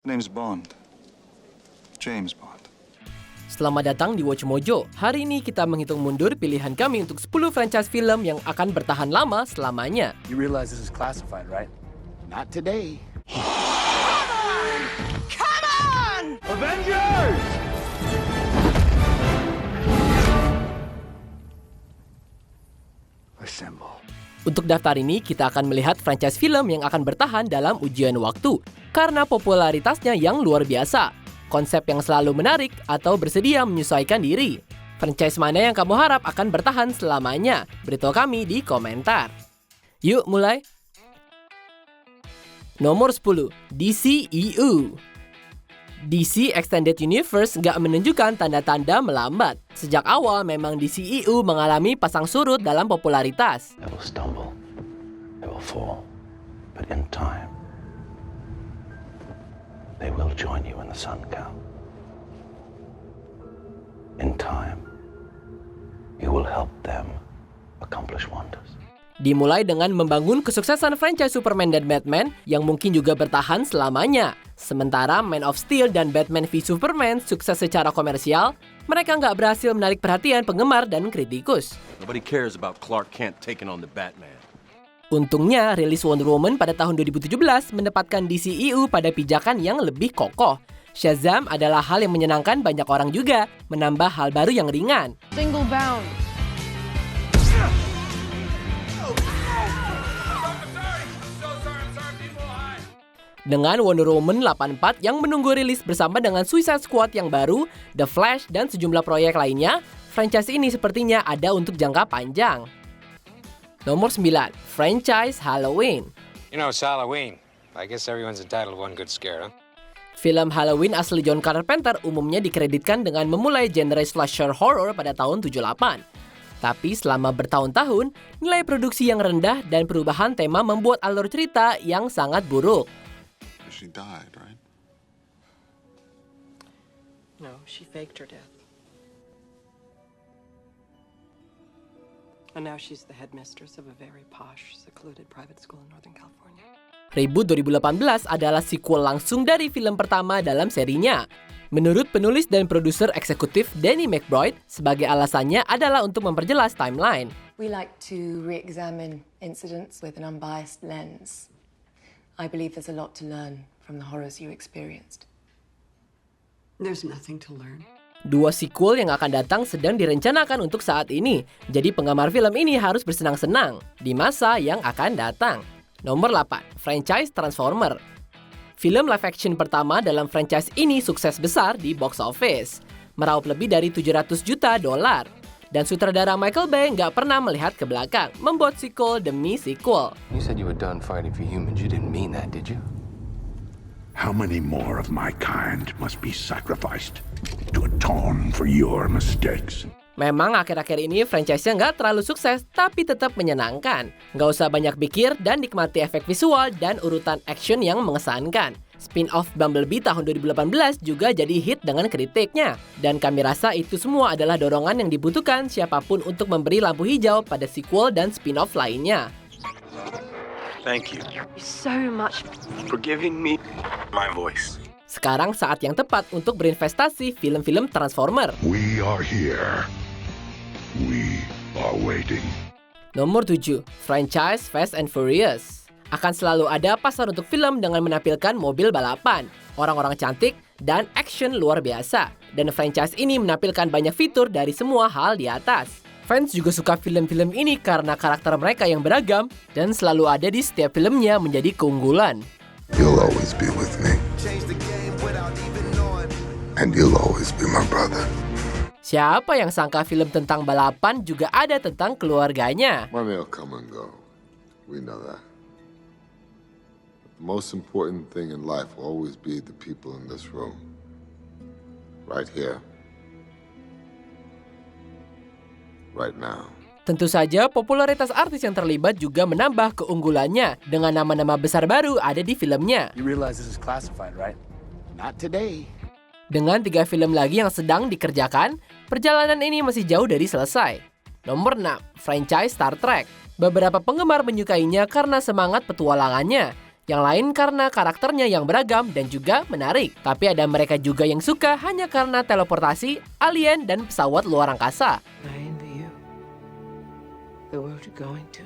Name's Bond. James Bond. Selamat datang di Watch Mojo. Hari ini kita menghitung mundur pilihan kami untuk 10 franchise film yang akan bertahan lama selamanya. You realize this is classified, right? Not today. Avengers! Assemble. Untuk daftar ini, kita akan melihat franchise film yang akan bertahan dalam ujian waktu karena popularitasnya yang luar biasa, konsep yang selalu menarik atau bersedia menyesuaikan diri. Franchise mana yang kamu harap akan bertahan selamanya? Beritahu kami di komentar. Yuk mulai. Nomor 10, DCEU. DC Extended Universe nggak menunjukkan tanda-tanda melambat. Sejak awal memang DCEU mengalami pasang surut dalam popularitas. They will stumble, they will fall, but in time, they will join you in the sun cow. In time, you will help them accomplish wonders. Dimulai dengan membangun kesuksesan franchise Superman dan Batman yang mungkin juga bertahan selamanya. Sementara Man of Steel dan Batman v Superman sukses secara komersial, mereka nggak berhasil menarik perhatian penggemar dan kritikus. Nobody cares about Clark Kent taking on the Batman. Untungnya, rilis Wonder Woman pada tahun 2017 mendapatkan DCEU pada pijakan yang lebih kokoh. Shazam adalah hal yang menyenangkan banyak orang juga, menambah hal baru yang ringan. Single bound. Dengan Wonder Woman 84 yang menunggu rilis bersama dengan Suicide Squad yang baru, The Flash, dan sejumlah proyek lainnya, franchise ini sepertinya ada untuk jangka panjang. Nomor 9, franchise Halloween. You know, it's Halloween. I guess everyone's entitled to one good scare, huh? Film Halloween asli John Carpenter umumnya dikreditkan dengan memulai genre slasher horror pada tahun 78. Tapi selama bertahun-tahun, nilai produksi yang rendah dan perubahan tema membuat alur cerita yang sangat buruk. She died, right? No, she faked her death. And now she's the headmistress of a very posh, secluded private school in Northern California. Reboot 2018 adalah sequel langsung dari film pertama dalam serinya. Menurut penulis dan produser eksekutif Danny McBride, sebagai alasannya adalah untuk memperjelas timeline. We like to re-examine incidents with an unbiased lens. I believe there's a lot to learn from the horrors you experienced. There's nothing to learn. Dua sequel yang akan datang sedang direncanakan untuk saat ini, jadi penggemar film ini harus bersenang-senang di masa yang akan datang. Nomor 8, franchise Transformer. Film live action pertama dalam franchise ini sukses besar di box office, meraup lebih dari $700 juta. Dan sutradara Michael Bay nggak pernah melihat ke belakang, membuat sequel demi sequel. You said you were done fighting for humans. You didn't mean that, did you? How many more of my kind must be sacrificed to atone for your mistakes? Memang akhir-akhir ini franchise-nya nggak terlalu sukses, tapi tetap menyenangkan. Nggak usah banyak pikir dan nikmati efek visual dan urutan action yang mengesankan. Spin-off Bumblebee tahun 2018 juga jadi hit dengan kritiknya. Dan kami rasa itu semua adalah dorongan yang dibutuhkan siapapun untuk memberi lampu hijau pada sequel dan spin-off lainnya. Thank you So much. for giving me my voice. Sekarang saat yang tepat untuk berinvestasi film-film Transformer. We are here. We are waiting. Nomor 7, franchise Fast and Furious. Akan selalu ada pasar untuk film dengan menampilkan mobil balapan, orang-orang cantik, dan action luar biasa. Dan franchise ini menampilkan banyak fitur dari semua hal di atas. Fans juga suka film-film ini karena karakter mereka yang beragam dan selalu ada di setiap filmnya menjadi keunggulan. You'll always be with me. And you'll always be my brother. Siapa yang sangka film tentang balapan juga ada tentang keluarganya? Money will come and go. We know that. The most important thing in life will always be the people in this room. Right here. Right now. Tentu saja popularitas artis yang terlibat juga menambah keunggulannya dengan nama-nama besar baru ada di filmnya. You realize this is classified, right? Not today. Dengan 3 film lagi yang sedang dikerjakan, perjalanan ini masih jauh dari selesai. Nomor 6, franchise Star Trek. Beberapa penggemar menyukainya karena semangat petualangannya. Yang lain karena karakternya yang beragam dan juga menarik. Tapi ada mereka juga yang suka hanya karena teleportasi, alien, dan pesawat luar angkasa. I envy you. The world you're going to.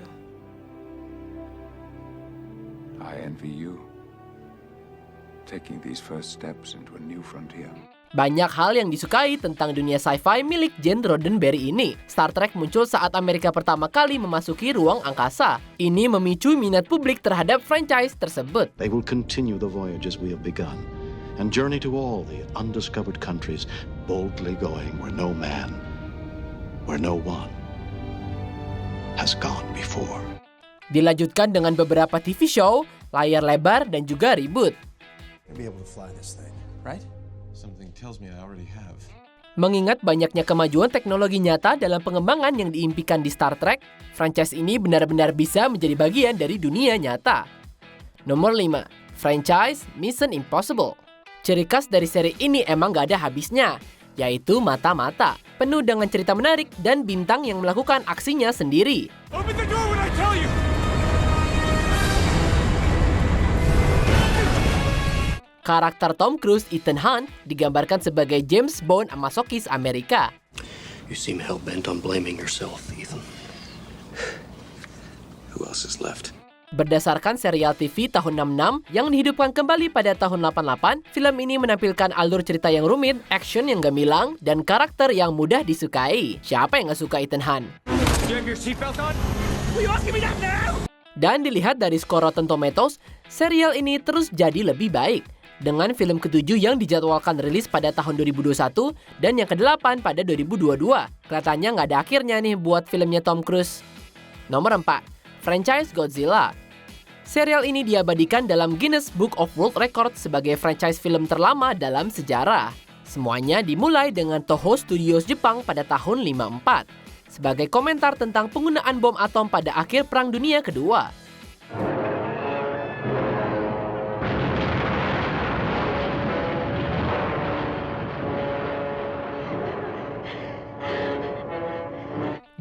I envy you. Taking these first steps into a new frontier. Banyak hal yang disukai tentang dunia sci-fi milik Gene Roddenberry ini. Star Trek muncul saat Amerika pertama kali memasuki ruang angkasa. Ini memicu minat publik terhadap franchise tersebut. They will continue the voyages we have begun and journey to all the undiscovered countries, boldly going where no man, where no one has gone before. Dilanjutkan dengan beberapa TV show, layar lebar, dan juga reboot. You'll be able to fly this thing, right? Something tells me I already have. Mengingat banyaknya kemajuan teknologi nyata dalam pengembangan yang diimpikan di Star Trek, franchise ini benar-benar bisa menjadi bagian dari dunia nyata. Nomor 5. Franchise Mission Impossible. Ciri khas dari seri ini emang gak ada habisnya, yaitu mata-mata, penuh dengan cerita menarik dan bintang yang melakukan aksinya sendiri. Open the door when I tell you! Karakter Tom Cruise, Ethan Hunt, digambarkan sebagai James Bond masokis Amerika. You seem hell-bent on blaming yourself, Ethan. Who else is left? Berdasarkan serial TV tahun 66 yang dihidupkan kembali pada tahun 88, film ini menampilkan alur cerita yang rumit, action yang gemilang, dan karakter yang mudah disukai. Siapa yang gak suka Ethan Hunt? You have your seatbelt on? Will you asking me that now? Dan dilihat dari skor Rotten Tomatoes, serial ini terus jadi lebih baik. Dengan film ke-7 yang dijadwalkan rilis pada tahun 2021 dan yang ke-8 pada 2022. Kelihatannya nggak ada akhirnya nih buat filmnya Tom Cruise. Nomor 4. Franchise Godzilla. Serial ini diabadikan dalam Guinness Book of World Records sebagai franchise film terlama dalam sejarah. Semuanya dimulai dengan Toho Studios Jepang pada tahun 54. Sebagai komentar tentang penggunaan bom atom pada akhir Perang Dunia Kedua.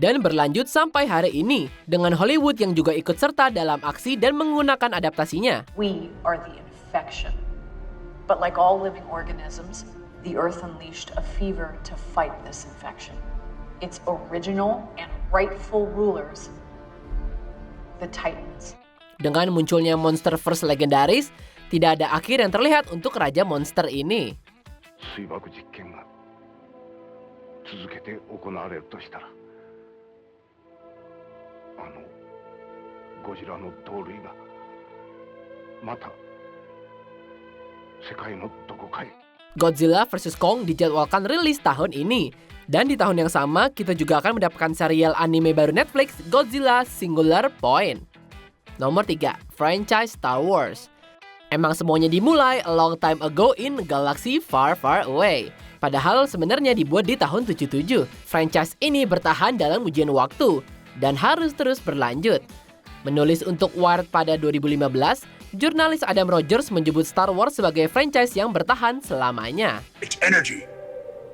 Dan berlanjut sampai hari ini, dengan Hollywood yang juga ikut serta dalam aksi dan menggunakan adaptasinya. We are the infection. But like all living organisms, the Earth unleashed a fever to fight this infection. Its original and rightful rulers, the Titans. Dengan munculnya monster-verse legendaris, tidak ada akhir yang terlihat untuk Raja Monster ini. Godzilla vs Kong dijadwalkan rilis tahun ini. Dan di tahun yang sama, kita juga akan mendapatkan serial anime baru Netflix, Godzilla Singular Point. Nomor 3. Franchise Star Wars. Emang semuanya dimulai a long time ago in galaxy far far away. Padahal sebenarnya dibuat di tahun 77. Franchise ini bertahan dalam ujian waktu dan harus terus berlanjut. Menulis untuk Wired pada 2015, jurnalis Adam Rogers menyebut Star Wars sebagai franchise yang bertahan selamanya. Its energy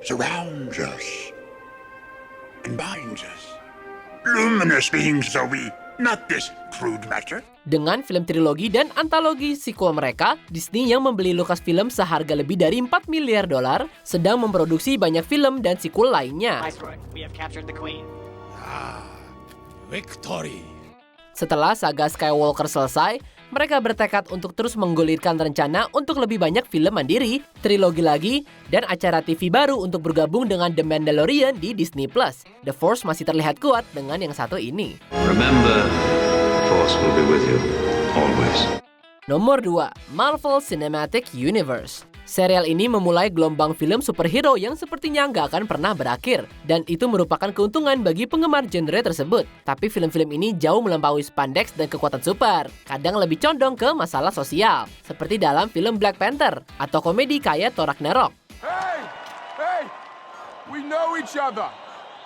surrounds us and binds us. Luminous beings are we, not this crude matter. Dengan film trilogi dan antologi sequel mereka, Disney yang membeli Lucasfilm seharga lebih dari $4 miliar sedang memproduksi banyak film dan sequel lainnya. Victory. Setelah saga Skywalker selesai, mereka bertekad untuk terus menggulirkan rencana untuk lebih banyak film mandiri, trilogi lagi, dan acara TV baru untuk bergabung dengan The Mandalorian di Disney+. The Force masih terlihat kuat dengan yang satu ini. Remember, the Force will be with you, always. Nomor 2. Marvel Cinematic Universe. Serial ini memulai gelombang film superhero yang sepertinya nggak akan pernah berakhir. Dan itu merupakan keuntungan bagi penggemar genre tersebut. Tapi film-film ini jauh melampaui spandex dan kekuatan super. Kadang lebih condong ke masalah sosial. Seperti dalam film Black Panther. Atau komedi kayak Thor Ragnarok. Hey! We know each other.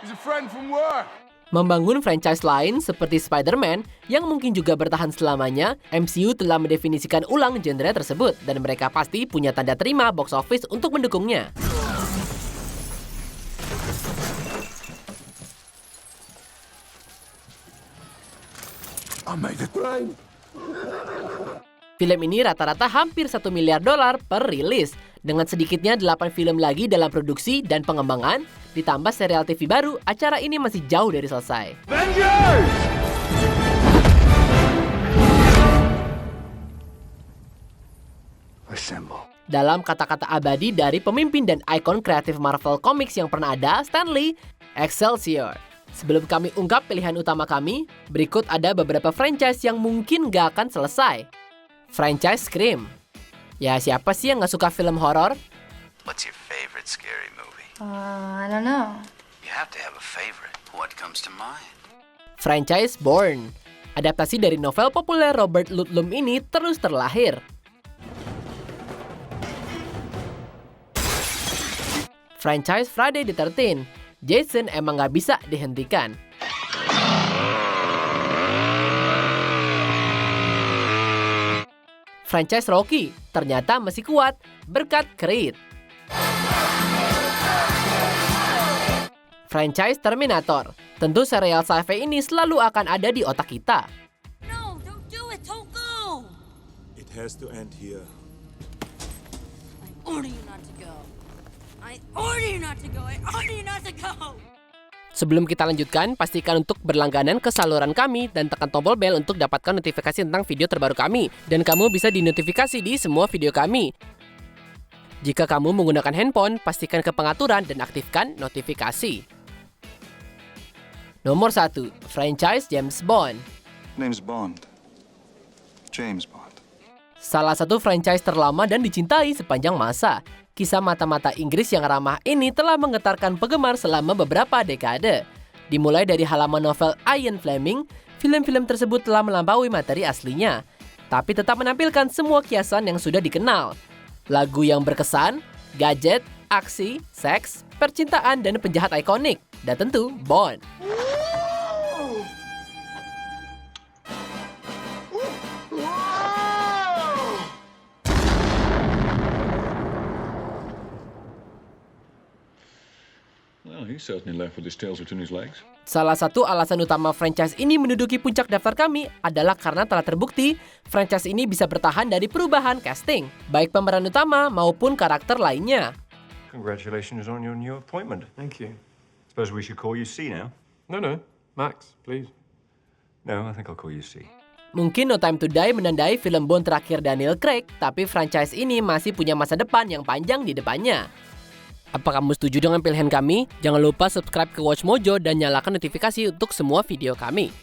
He's a friend from work. Membangun franchise lain seperti Spider-Man yang mungkin juga bertahan selamanya, MCU telah mendefinisikan ulang genre tersebut dan mereka pasti punya tanda terima box office untuk mendukungnya. I made it rain. Film ini rata-rata hampir $1 miliar per rilis. Dengan sedikitnya 8 film lagi dalam produksi dan pengembangan, ditambah serial TV baru, acara ini masih jauh dari selesai. Assemble. Dalam kata-kata abadi dari pemimpin dan ikon kreatif Marvel Comics yang pernah ada, Stan Lee, Excelsior. Sebelum kami ungkap pilihan utama kami, berikut ada beberapa franchise yang mungkin gak akan selesai. Franchise Scream. Ya, siapa sih yang gak suka film horor? What's your favorite scary movie? I don't know. You have to have a favorite. What comes to mind? Franchise Bourne. Adaptasi dari novel populer Robert Ludlum ini terus terlahir. Franchise Friday the 13th. Jason emang gak bisa dihentikan. Franchise Rocky ternyata masih kuat berkat Creed. Franchise Terminator. Tentu serial sci-fi ini selalu akan ada di otak kita. No, don't do it. Don't go. It has to end here. I order you not to go. I order you not to go. I order you not to go. Sebelum kita lanjutkan, pastikan untuk berlangganan ke saluran kami dan tekan tombol bel untuk dapatkan notifikasi tentang video terbaru kami. Dan kamu bisa dinotifikasi di semua video kami. Jika kamu menggunakan handphone, pastikan ke pengaturan dan aktifkan notifikasi. Nomor 1. Franchise James Bond. Name's Bond. James Bond. Salah satu franchise terlama dan dicintai sepanjang masa. Kisah mata-mata Inggris yang ramah ini telah menggetarkan penggemar selama beberapa dekade. Dimulai dari halaman novel Ian Fleming, film-film tersebut telah melampaui materi aslinya, tapi tetap menampilkan semua kiasan yang sudah dikenal. Lagu yang berkesan, gadget, aksi, seks, percintaan, dan penjahat ikonik, dan tentu Bond. Well, he certainly left with his tails between his legs. Salah satu alasan utama franchise ini menduduki puncak daftar kami adalah karena telah terbukti franchise ini bisa bertahan dari perubahan casting, baik pemeran utama maupun karakter lainnya. Congratulations on your new appointment. Thank you. Suppose we should call you C now? No. Max, please. No, I think I'll call you C. Mungkin No Time to Die menandai film Bond terakhir Daniel Craig, tapi franchise ini masih punya masa depan yang panjang di depannya. Apa kamu setuju dengan pilihan kami? Jangan lupa subscribe ke Watch Mojo dan nyalakan notifikasi untuk semua video kami.